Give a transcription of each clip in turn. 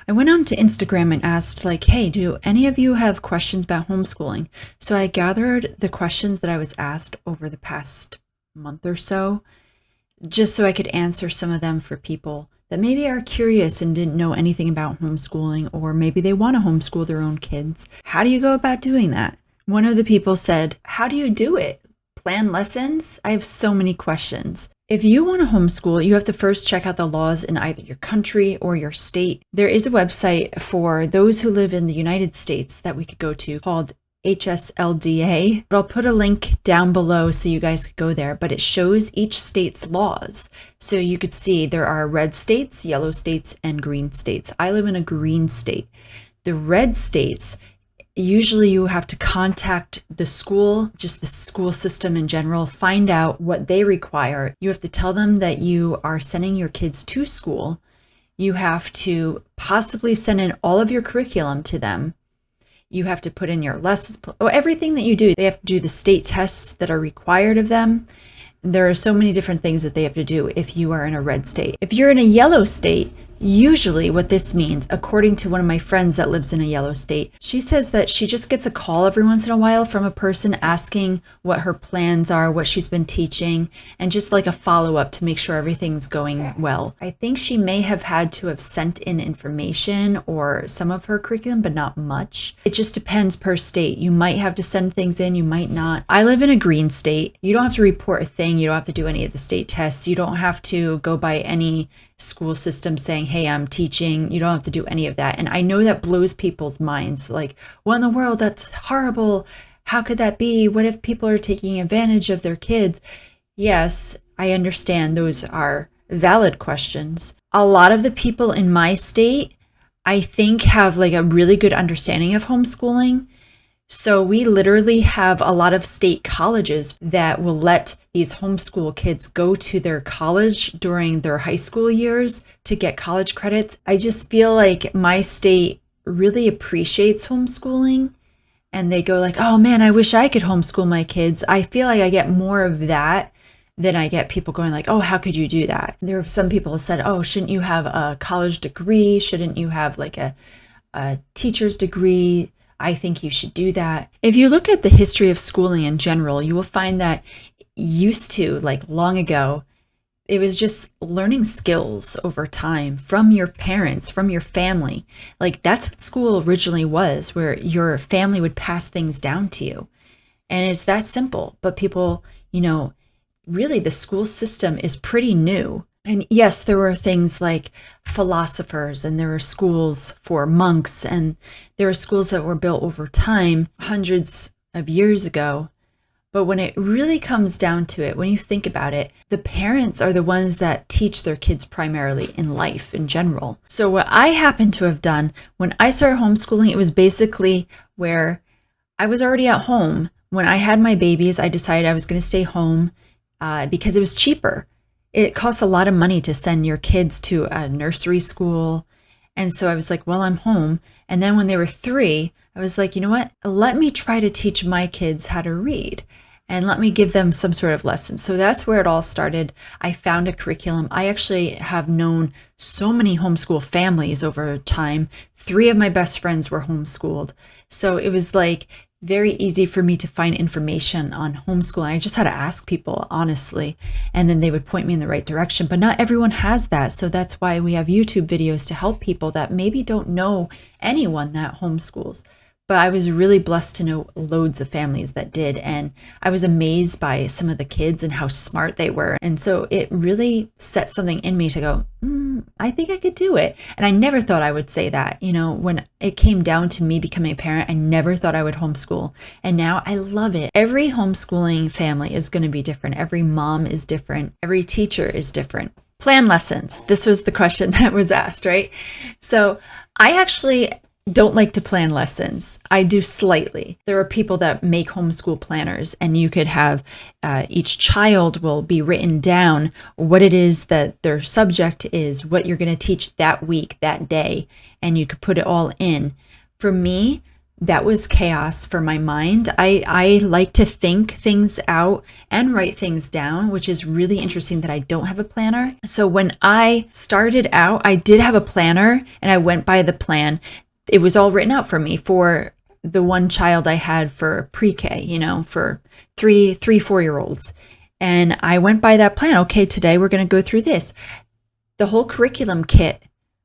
I went on to Instagram and asked, like, hey, do any of you have questions about homeschooling? So I gathered the questions that I was asked over the past month or so, just so I could answer some of them for people that maybe are curious and didn't know anything about homeschooling, or maybe they want to homeschool their own kids. How do you go about doing that? One of the people said, how do you do it? Plan lessons? I have so many questions. If you want to homeschool, you have to first check out the laws in either your country or your state. There is a website for those who live in the United States that we could go to called HSLDA. But I'll put a link down below so you guys could go there, but it shows each state's laws. So you could see there are red states, yellow states, and green states. I live in a green state. The red states, usually you have to contact the school, just the school system in general, find out what they require. You have to tell them that you are sending your kids to school. You have to possibly send in all of your curriculum to them. You have to put in your lessons, everything that you do. They have to do the state tests that are required of them. There are so many different things that they have to do if you are in a red state. If you're in a yellow state, usually what this means, according to one of my friends that lives in a yellow state, she says that she just gets a call every once in a while from a person asking what her plans are, what she's been teaching, and just like a follow-up to make sure everything's going well. I think she may have had to have sent in information or some of her curriculum, but not much. It just depends per state. You might have to send things in, you might not. I live in a green state. You don't have to report a thing. You don't have to do any of the state tests. You don't have to go by any school system saying, hey, I'm teaching. You don't have to do any of that. And I know that blows people's minds. Like, what in the world? That's horrible. How could that be? What if people are taking advantage of their kids? Yes, I understand those are valid questions. A lot of the people in my state, I think, have like a really good understanding of homeschooling. So we literally have a lot of state colleges that will let these homeschool kids go to their college during their high school years to get college credits. I just feel like my state really appreciates homeschooling, and they go like, oh man, I wish I could homeschool my kids. I feel like I get more of that than I get people going like, oh, how could you do that? There are some people who said, oh, shouldn't you have a college degree? Shouldn't you have like a teacher's degree? I think you should do that. If you look at the history of schooling in general, you will find that used to, like long ago, it was just learning skills over time from your parents, from your family. Like that's what school originally was, where your family would pass things down to you. And it's that simple. But people, really the school system is pretty new. And yes, there were things like philosophers, and there were schools for monks, and there were schools that were built over time, hundreds of years ago. But when it really comes down to it, when you think about it, the parents are the ones that teach their kids primarily in life in general. So what I happened to have done when I started homeschooling, it was basically where I was already at home. When I had my babies, I decided I was going to stay home because it was cheaper. It costs a lot of money to send your kids to a nursery school. And so I was like, well, I'm home. And then when they were 3, I was like, you know what? Let me try to teach my kids how to read and let me give them some sort of lesson. So that's where it all started. I found a curriculum. I actually have known so many homeschool families over time. 3 of my best friends were homeschooled. So it was like very easy for me to find information on homeschooling. I just had to ask people, honestly, and then they would point me in the right direction. But not everyone has that. So that's why we have YouTube videos to help people that maybe don't know anyone that homeschools. But I was really blessed to know loads of families that did. And I was amazed by some of the kids and how smart they were. And so it really set something in me to go, I think I could do it. And I never thought I would say that. When it came down to me becoming a parent, I never thought I would homeschool. And now I love it. Every homeschooling family is going to be different. Every mom is different. Every teacher is different. Plan lessons. This was the question that was asked, right? So I actually don't like to plan lessons. I do slightly. There are people that make homeschool planners, and you could have each child will be written down what it is that their subject is, what you're going to teach that week, that day, and you could put it all in. For me, that was chaos for my mind. I like to think things out and write things down, which is really interesting that I don't have a planner. So when I started out, I did have a planner and I went by the plan. It was all written out for me for the one child I had for pre-K, for 4-year-olds. And I went by that plan. Okay, today we're going to go through this. The whole curriculum kit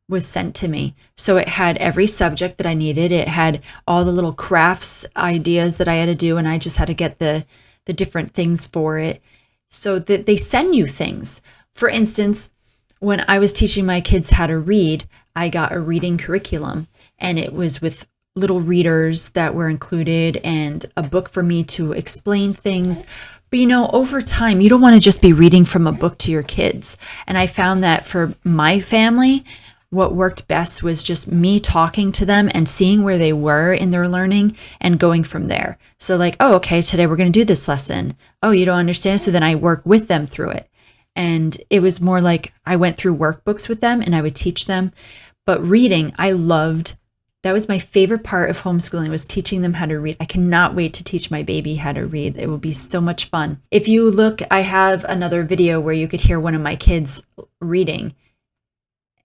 was sent to me. So it had every subject that I needed. It had all the little crafts ideas that I had to do, and I just had to get the different things for it. So that they send you things. For instance, when I was teaching my kids how to read, I got a reading curriculum, and it was with little readers that were included and a book for me to explain things. But over time, you don't want to just be reading from a book to your kids. And I found that for my family, what worked best was just me talking to them and seeing where they were in their learning and going from there. So like, oh, okay, today we're going to do this lesson. Oh, you don't understand? So then I work with them through it. And it was more like I went through workbooks with them and I would teach them. But reading, I loved. That was my favorite part of homeschooling, was teaching them how to read. I cannot wait to teach my baby how to read. It will be so much fun. If you look, I have another video where you could hear one of my kids reading.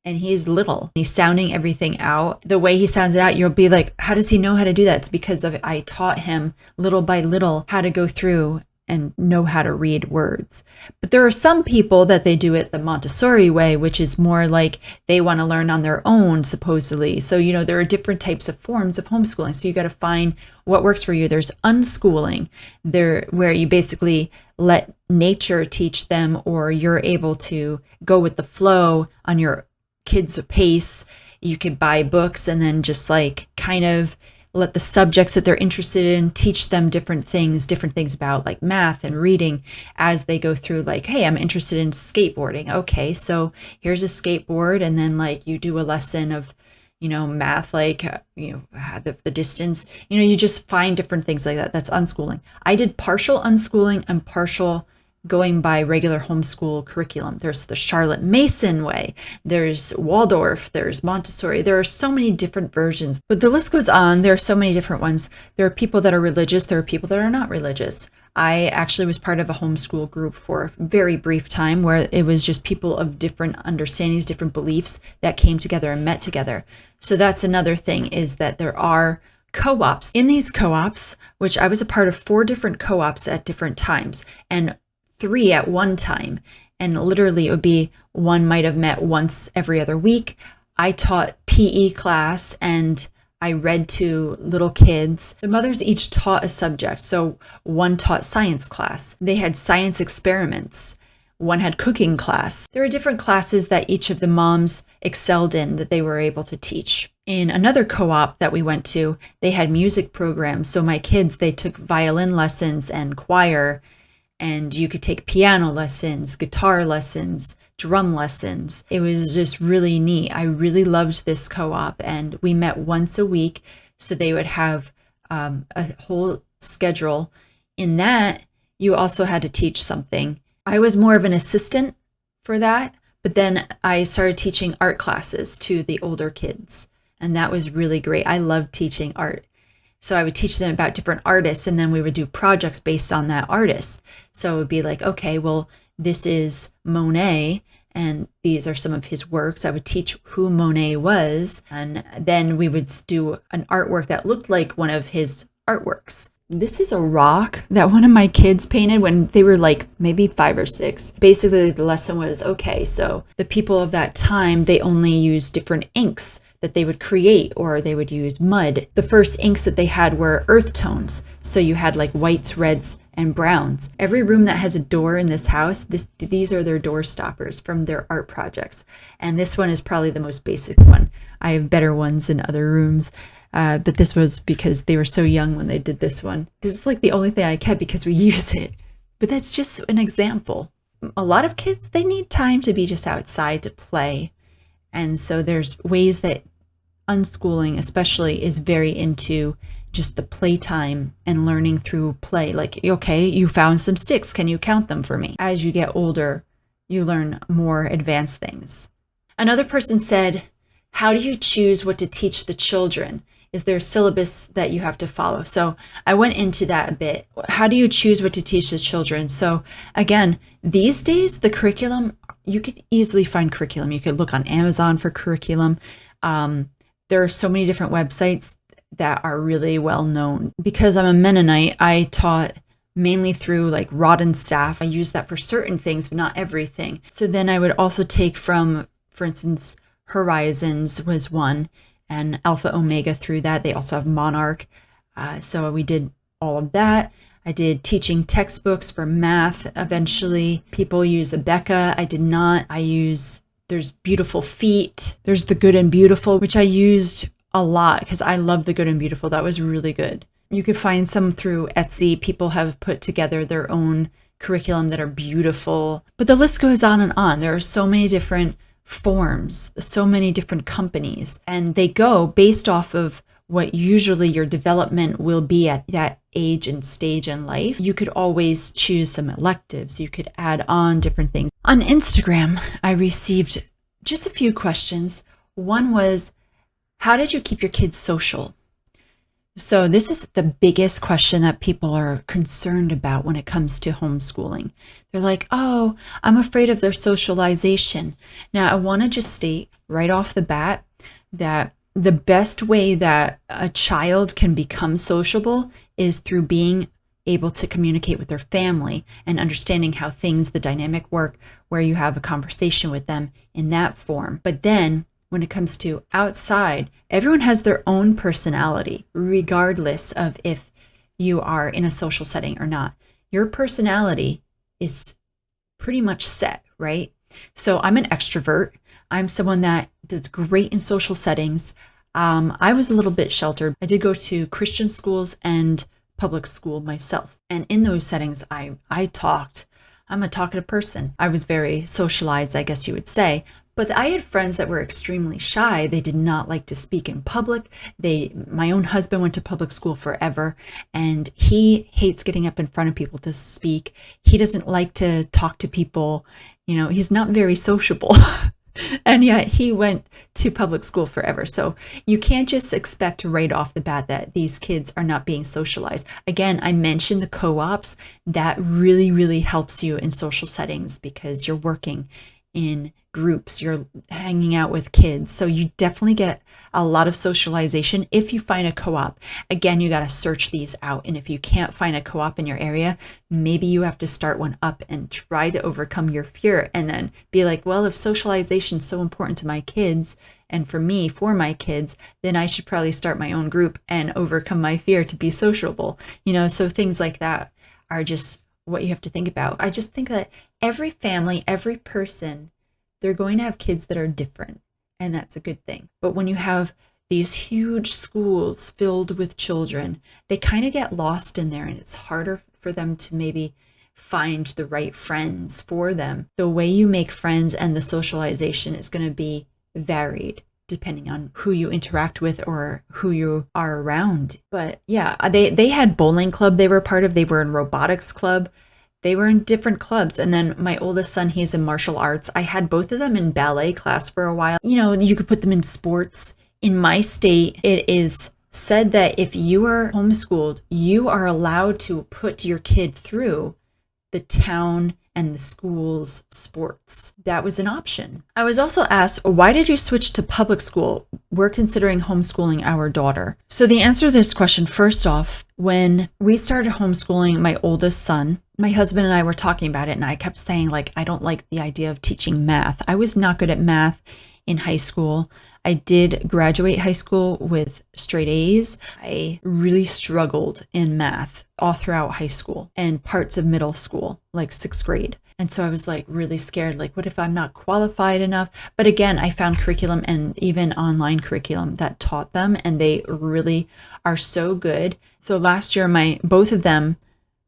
And he's little. He's sounding everything out. The way he sounds it out, you'll be like, how does he know how to do that? It's because I taught him little by little how to go through and know how to read words. But there are some people that they do it the Montessori way, which is more like they want to learn on their own, supposedly. So, there are different types of forms of homeschooling. So you got to find what works for you. There's unschooling, where you basically let nature teach them, or you're able to go with the flow on your kids' pace. You could buy books and then just like kind of let the subjects that they're interested in teach them different things about like math and reading as they go through. Like, hey, I'm interested in skateboarding. Okay, so here's a skateboard, and then like you do a lesson of math, like the distance. You just find different things like that. That's unschooling. I did partial unschooling and partial going by regular homeschool curriculum. There's the Charlotte Mason way, there's Waldorf, there's Montessori. There are so many different versions, but the list goes on. There are so many different ones. There are people that are religious, there are people that are not religious. I actually was part of a homeschool group for a very brief time where it was just people of different understandings, different beliefs that came together and met together. So that's another thing, is that there are co-ops. In these co-ops, which I was a part of 4 different co-ops at different times, and 3 at one time. And literally it would be one might have met once every other week. I taught PE class and I read to little kids. The mothers each taught a subject. So one taught science class. They had science experiments. One had cooking class. There were different classes that each of the moms excelled in that they were able to teach. In another co-op that we went to, they had music programs. So my kids, they took violin lessons and choir, and you could take piano lessons, guitar lessons, drum lessons. It was just really neat. I really loved this co-op, and we met once a week. So they would have a whole schedule. In that, you also had to teach something. I was more of an assistant for that, but then I started teaching art classes to the older kids, and that was really great. I loved teaching art. So I would teach them about different artists, and then we would do projects based on that artist. So it would be like, okay, well, this is Monet, and these are some of his works. I would teach who Monet was, and then we would do an artwork that looked like one of his artworks. This is a rock that one of my kids painted when they were like maybe 5 or 6. Basically, the lesson was, okay, so the people of that time, they only used different inks that they would create, or they would use mud. The first inks that they had were earth tones. So you had like whites, reds, and browns. Every room that has a door in this house, these are their door stoppers from their art projects. And this one is probably the most basic one. I have better ones in other rooms. But this was because they were so young when they did this one. This is like the only thing I kept because we use it. But that's just an example. A lot of kids, they need time to be just outside to play. And so there's ways that unschooling especially is very into just the playtime and learning through play. Like, okay, you found some sticks. Can you count them for me? As you get older, you learn more advanced things. Another person said, how do you choose what to teach the children? is there a syllabus that you have to follow? So I went into that a bit. How do you choose what to teach the children? So again, these days, the curriculum, you could easily find curriculum. You could look on Amazon for curriculum. There are so many different websites that are really well known. Because I'm a Mennonite, I taught mainly through like Rod and Staff. I use that for certain things, but not everything. So then I would also take from, for instance, Horizons was one, and Alpha Omega through that. They also have Monarch. So we did all of that. I did teaching textbooks for math. Eventually, people use Abeka. I did not. There's Beautiful Feet. There's The Good and Beautiful, which I used a lot because I love The Good and Beautiful. That was really good. You could find some through Etsy. People have put together their own curriculum that are beautiful. But the list goes on and on. There are so many different forms, so many different companies, and they go based off of what usually your development will be at that age and stage in life. You could always choose some electives. You could add on different things. On Instagram, I received just a few questions. One was, how did you keep your kids social? So this is the biggest question that people are concerned about when it comes to homeschooling. They're like, oh, I'm afraid of their socialization. Now, I want to just state right off the bat that the best way that a child can become sociable is through being able to communicate with their family and understanding how things, the dynamic work, where you have a conversation with them in that form. But then when it comes to outside, everyone has their own personality, regardless of if you are in a social setting or not. Your personality is pretty much set, right? So I'm an extrovert. I'm someone that does great in social settings. I was a little bit sheltered. I did go to Christian schools and public school myself. And in those settings, I talked. I'm a talkative person. I was very socialized, I guess you would say. But I had friends that were extremely shy. They did not like to speak in public. My own husband went to public school forever, and he hates getting up in front of people to speak. He doesn't like to talk to people. He's not very sociable. And yet he went to public school forever. So you can't just expect right off the bat that these kids are not being socialized. Again, I mentioned the co-ops. That really, really helps you in social settings because you're working in groups, you're hanging out with kids. So you definitely get a lot of socialization if you find a co-op. Again, you got to search these out. And if you can't find a co-op in your area, maybe you have to start one up and try to overcome your fear and then be like, well, if socialization is so important to my kids and for me, for my kids, then I should probably start my own group and overcome my fear to be sociable. So things like that are just what you have to think about. I just think that every family, every person, they're going to have kids that are different, and that's a good thing. But when you have these huge schools filled with children, they kind of get lost in there, and it's harder for them to maybe find the right friends for them. The way you make friends and the socialization is going to be varied depending on who you interact with or who you are around. But yeah, they had bowling club they were part of. They were in robotics club. They were in different clubs. And then my oldest son, he's in martial arts. I had both of them in ballet class for a while. You could put them in sports. In my state, it is said that if you are homeschooled, you are allowed to put your kid through the town and the school's sports. That was an option. I was also asked, why did you switch to public school? We're considering homeschooling our daughter. So the answer to this question, first off, when we started homeschooling my oldest son, my husband and I were talking about it, and I kept saying, I don't like the idea of teaching math. I was not good at math in high school. I did graduate high school with straight A's. I really struggled in math all throughout high school and parts of middle school, like 6th grade. And so I was really scared, what if I'm not qualified enough? But again, I found curriculum and even online curriculum that taught them, and they really are so good. So last year, both of them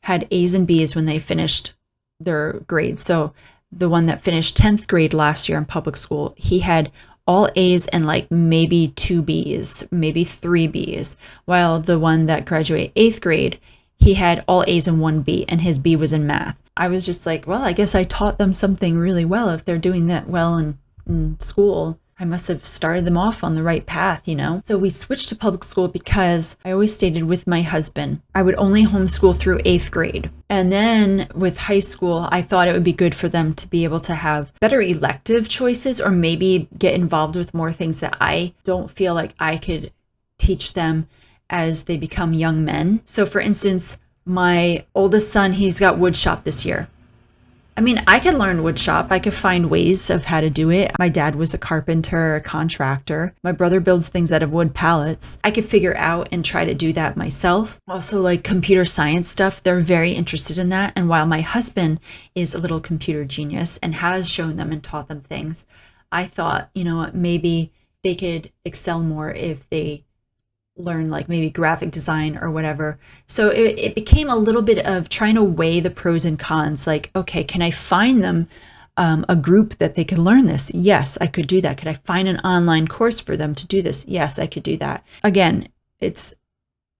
had A's and B's when they finished their grades. So the one that finished 10th grade last year in public school, he had all A's and maybe 2 B's, maybe 3 B's, while the one that graduated 8th grade, he had all A's and 1 B, and his B was in math. I was just well, I guess I taught them something really well if they're doing that well in school. I must have started them off on the right path, you know? So we switched to public school because I always stated with my husband, I would only homeschool through 8th grade. And then with high school, I thought it would be good for them to be able to have better elective choices or maybe get involved with more things that I don't feel like I could teach them as they become young men. So for instance, my oldest son, he's got wood shop this year. I mean, I could learn wood shop. I could find ways of how to do it. My dad was a carpenter, a contractor. My brother builds things out of wood pallets. I could figure out and try to do that myself. Also, like computer science stuff, they're very interested in that. And while my husband is a little computer genius and has shown them and taught them things, I thought, you know what, maybe they could excel more if they learn like maybe graphic design or whatever. So it became a little bit of trying to weigh the pros and cons. Like, okay, can I find them a group that they can learn this? Yes, I could do that. Could I find an online course for them to do this? Yes, I could do that. Again, it's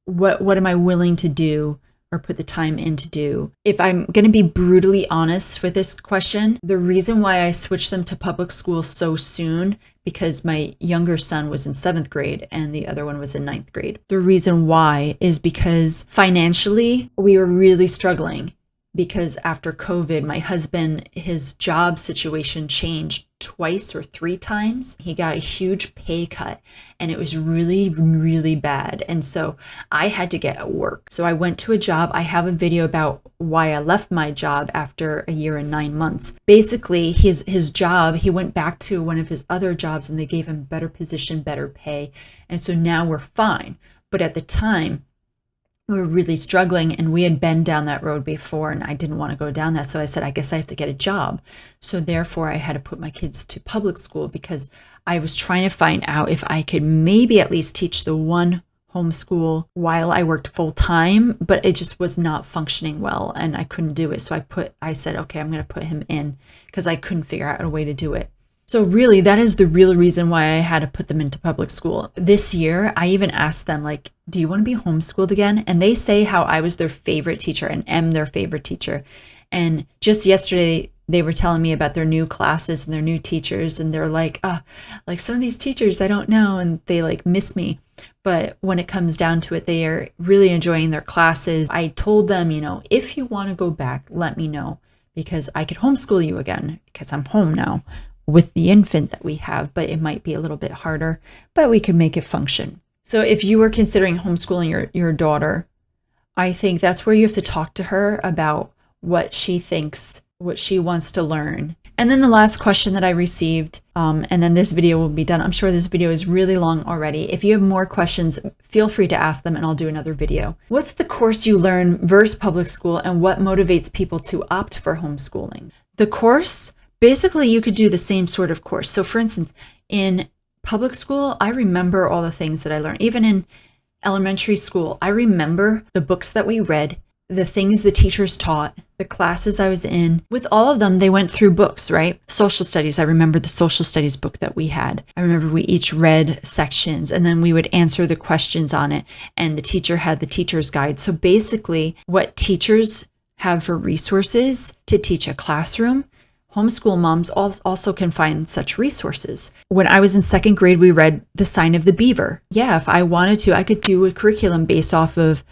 what am I willing to do or put the time in to do? If I'm going to be brutally honest with this question, the reason why I switched them to public school so soon, because my younger son was in 7th grade and the other one was in 9th grade. The reason why is because financially we were really struggling, because after COVID, my husband, his job situation changed twice or 3 times. He got a huge pay cut and it was really, really bad. And so I had to get work. So I went to a job. I have a video about why I left my job after a year and 9 months. Basically, his job, he went back to one of his other jobs and they gave him better position, better pay. And so now we're fine. But at the time, we were really struggling and we had been down that road before and I didn't want to go down that. So I said, I guess I have to get a job. So therefore I had to put my kids to public school because I was trying to find out if I could maybe at least teach the one homeschool while I worked full time, but it just was not functioning well and I couldn't do it. So I said, okay, I'm going to put him in because I couldn't figure out a way to do it. So really, that is the real reason why I had to put them into public school. This year, I even asked them, like, do you want to be homeschooled again? And they say how I was their favorite teacher and am their favorite teacher. And just yesterday, they were telling me about their new classes and their new teachers. And they're like, like some of these teachers, I don't know. And they like miss me. But when it comes down to it, they are really enjoying their classes. I told them, you know, if you want to go back, let me know because I could homeschool you again because I'm home now with the infant that we have, but it might be a little bit harder, but we can make it function. So if you were considering homeschooling your daughter, I think that's where you have to talk to her about what she thinks, what she wants to learn. And then the last question that I received, and then this video will be done. I'm sure this video is really long already. If you have more questions, feel free to ask them and I'll do another video. What's the course you learn versus public school and what motivates people to opt for homeschooling? The course, basically, you could do the same sort of course. So for instance, in public school, I remember all the things that I learned. Even in elementary school, I remember the books that we read, the things the teachers taught, the classes I was in. With all of them, they went through books, right? Social studies, I remember the social studies book that we had. I remember we each read sections and then we would answer the questions on it. And the teacher had the teacher's guide. So basically, what teachers have for resources to teach a classroom, homeschool moms also can find such resources. When I was in 2nd grade, we read The Sign of the Beaver. Yeah, if I wanted to, I could do a curriculum based off of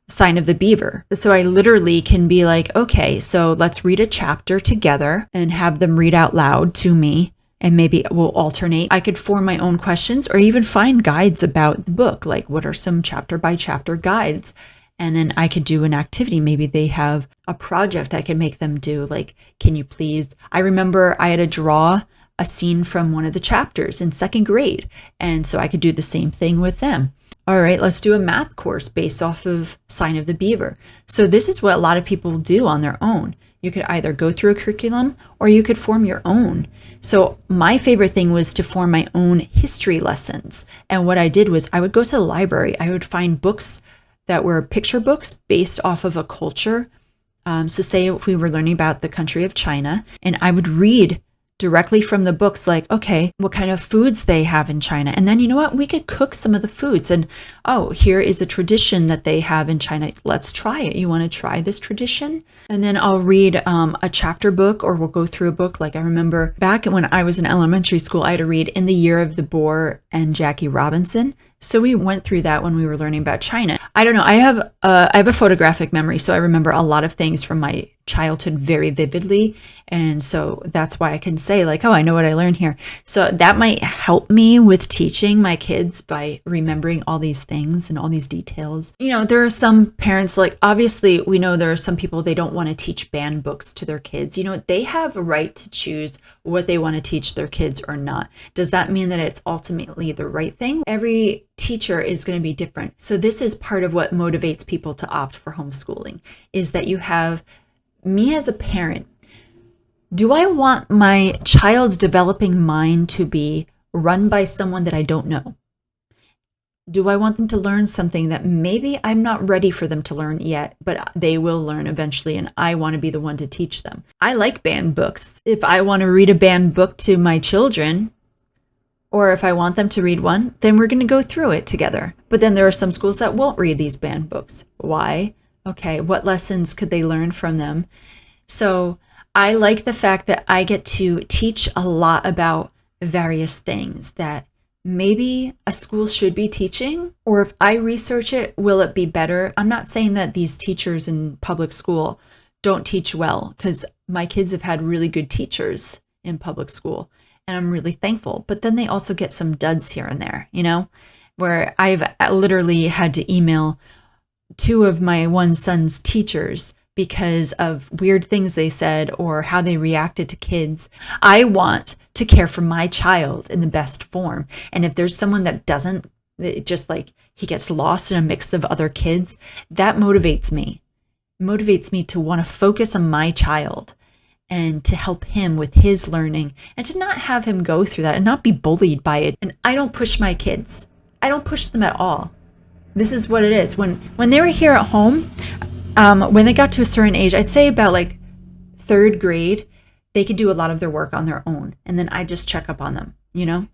Sign of the Beaver. So I literally can be like, okay, so let's read a chapter together and have them read out loud to me. And maybe we'll alternate. I could form my own questions or even find guides about the book. Like what are some chapter by chapter guides? And then I could do an activity. Maybe they have a project I can make them do. Like, can you please? I remember I had to draw a scene from one of the chapters in 2nd grade. And so I could do the same thing with them. All right, let's do a math course based off of Sign of the Beaver. So this is what a lot of people do on their own. You could either go through a curriculum or you could form your own. So my favorite thing was to form my own history lessons. And what I did was I would go to the library. I would find books that were picture books based off of a culture. So say if we were learning about the country of China, and I would read directly from the books, like, okay, what kind of foods they have in China. And then, you know what? We could cook some of the foods. And, oh, here is a tradition that they have in China. Let's try it. You want to try this tradition? And then I'll read a chapter book, or we'll go through a book. Like I remember back when I was in elementary school, I had to read In the Year of the Boar and Jackie Robinson. So we went through that when we were learning about China. I don't know. I have a photographic memory, so I remember a lot of things from my childhood very vividly. And so that's why I can say like, oh, I know what I learned here. So that might help me with teaching my kids by remembering all these things and all these details. You know, there are some parents, like obviously we know there are some people, they don't want to teach banned books to their kids. You know, they have a right to choose what they want to teach their kids or not. Does that mean that it's ultimately the right thing? Every teacher is going to be different. So this is part of what motivates people to opt for homeschooling, is that you have me as a parent. Do I want my child's developing mind to be run by someone that I don't know? Do I want them to learn something that maybe I'm not ready for them to learn yet, but they will learn eventually, and I want to be the one to teach them? I like banned books. If I want to read a banned book to my children, or if I want them to read one, then we're going to go through it together. But then there are some schools that won't read these banned books. Why? Okay, what lessons could they learn from them? So I like the fact that I get to teach a lot about various things that maybe a school should be teaching, or if I research it, will it be better? I'm not saying that these teachers in public school don't teach well, because my kids have had really good teachers in public school, and I'm really thankful. But then they also get some duds here and there, you know, where I've literally had to email two of my one son's teachers because of weird things they said or how they reacted to kids. I want to care for my child in the best form. And if there's someone that doesn't, just like he gets lost in a mix of other kids, that motivates me. It motivates me to want to focus on my child and to help him with his learning and to not have him go through that and not be bullied by it. And I don't push my kids. I don't push them at all. This is what it is. When they were here at home, when they got to a certain age, I'd say about like third grade, they could do a lot of their work on their own. And then I just check up on them, you know?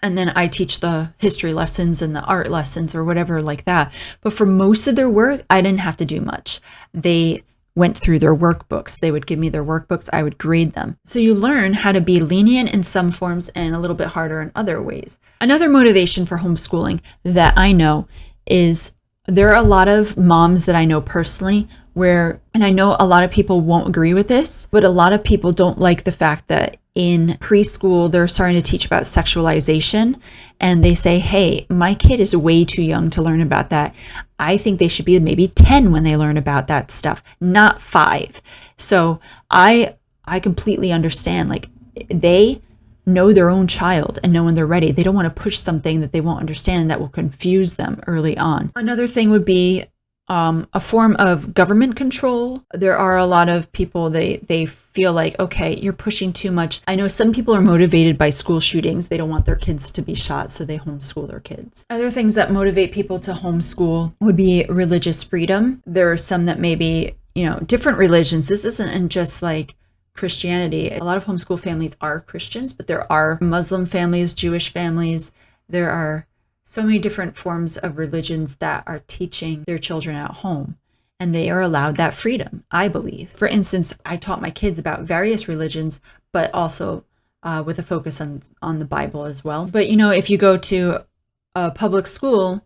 And then I teach the history lessons and the art lessons or whatever like that. But for most of their work, I didn't have to do much. They went through their workbooks. They would give me their workbooks. I would grade them. So you learn how to be lenient in some forms and a little bit harder in other ways. Another motivation for homeschooling that I know is there are a lot of moms that I know personally where, and I know a lot of people won't agree with this, but a lot of people don't like the fact that in preschool, they're starting to teach about sexualization, and they say, hey, my kid is way too young to learn about that. I think they should be maybe 10 when they learn about that stuff, not 5. So I completely understand, like, they know their own child and know when they're ready. They don't want to push something that they won't understand and that will confuse them early on. Another thing would be a form of government control. There are a lot of people, they feel like, okay, you're pushing too much. I know some people are motivated by school shootings. They don't want their kids to be shot, so they homeschool their kids. Other things that motivate people to homeschool would be religious freedom. There are some that maybe, you know, different religions. This isn't just like Christianity. A lot of homeschool families are Christians, but there are Muslim families, Jewish families. There are so many different forms of religions that are teaching their children at home, and they are allowed that freedom, I believe. For instance, I taught my kids about various religions, but also with a focus on the Bible as well. But, you know, if you go to a public school,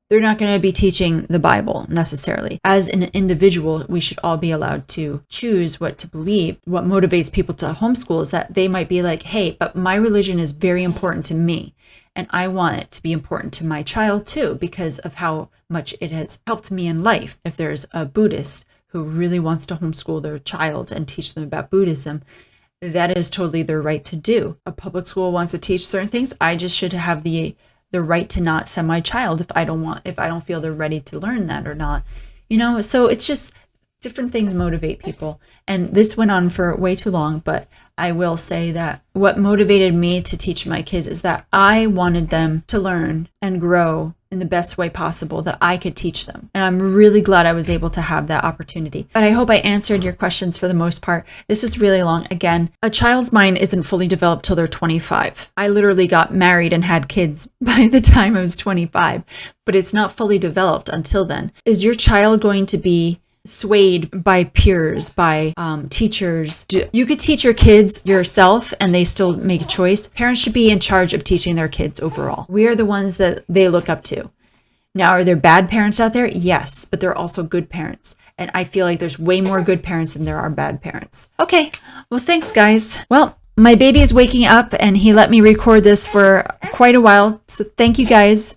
they're not going to be teaching the Bible necessarily. As an individual, we should all be allowed to choose what to believe. What motivates people to homeschool is that they might be like, hey, but my religion is very important to me, and I want it to be important to my child too, because of how much it has helped me in life. If there's a Buddhist who really wants to homeschool their child and teach them about Buddhism, that is totally their right to do. A public school wants to teach certain things. I just should have the right to not send my child if I don't feel they're ready to learn that or not. You know, so it's just different things motivate people. And this went on for way too long, but I will say that what motivated me to teach my kids is that I wanted them to learn and grow in the best way possible that I could teach them. And I'm really glad I was able to have that opportunity. But I hope I answered your questions for the most part. This was really long. Again, a child's mind isn't fully developed till they're 25. I literally got married and had kids by the time I was 25, but it's not fully developed until then. Is your child going to be swayed by peers, by teachers? You could teach your kids yourself and they still make a choice. Parents should be in charge of teaching their kids overall. We are the ones that they look up to. Now, are there bad parents out there? Yes, but there are also good parents. And I feel like there's way more good parents than there are bad parents. Okay, well, thanks, guys. Well, my baby is waking up and he let me record this for quite a while. So thank you, guys.